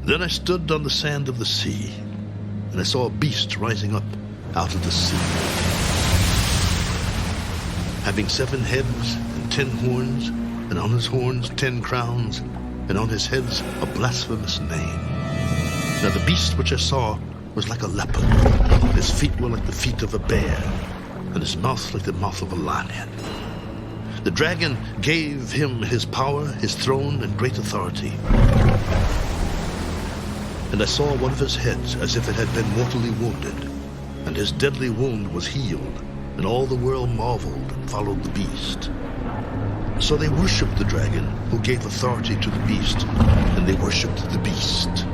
Then I stood on the sand of the sea, and I saw a beast rising up out of the sea, having 7 heads and 10 horns, and on his horns 10 crowns, and on his heads a blasphemous name. Now the beast which I saw was like a leopard. His feet were like the feet of a bear, and his mouth like the mouth of a lion. The dragon gave him his power, his throne, and great authority. And I saw one of his heads as if it had been mortally wounded, and his deadly wound was healed, and all the world marveled and followed the beast. So they worshipped the dragon, who gave authority to the beast, and they worshipped the beast.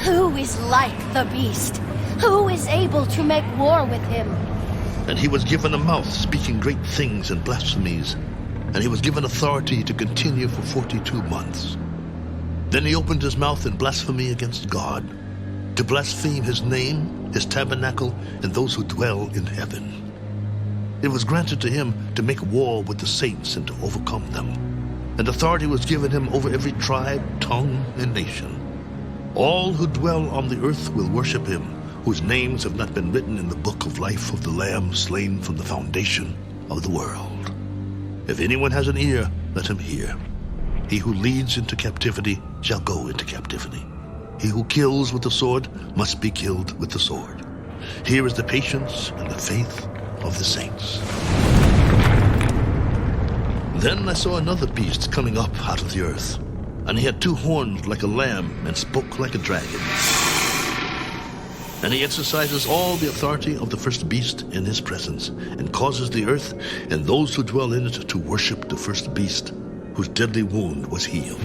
Who is like the beast? Who is able to make war with him? And he was given a mouth speaking great things and blasphemies, and he was given authority to continue for 42 months. Then he opened his mouth in blasphemy against God, to blaspheme his name, his tabernacle, and those who dwell in heaven. It was granted to him to make war with the saints and to overcome them. And authority was given him over every tribe, tongue, and nation. All who dwell on the earth will worship him, whose names have not been written in the book of life of the Lamb slain from the foundation of the world. If anyone has an ear, let him hear. He who leads into captivity shall go into captivity. He who kills with the sword must be killed with the sword. Here is the patience and the faith of the saints. Then I saw another beast coming up out of the earth, and he had 2 horns like a lamb and spoke like a dragon. And he exercises all the authority of the first beast in his presence, and causes the earth and those who dwell in it to worship the first beast, whose deadly wound was healed.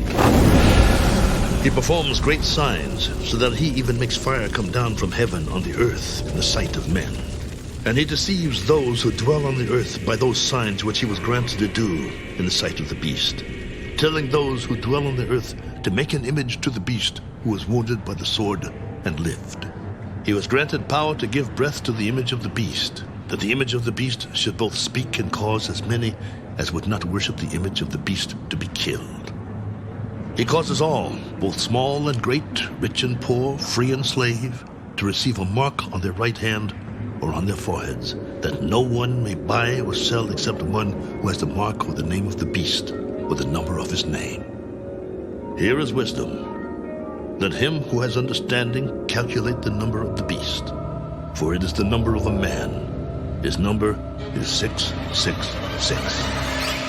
He performs great signs, so that he even makes fire come down from heaven on the earth in the sight of men. And he deceives those who dwell on the earth by those signs which he was granted to do in the sight of the beast, telling those who dwell on the earth to make an image to the beast who was wounded by the sword and lived. He was granted power to give breath to the image of the beast, that the image of the beast should both speak and cause as many as would not worship the image of the beast to be killed. He causes all, both small and great, rich and poor, free and slave, to receive a mark on their right hand or on their foreheads, that no one may buy or sell except one who has the mark or the name of the beast or the number of his name. Here is wisdom. Let him who has understanding calculate the number of the beast, for it is the number of a man. His number is 666.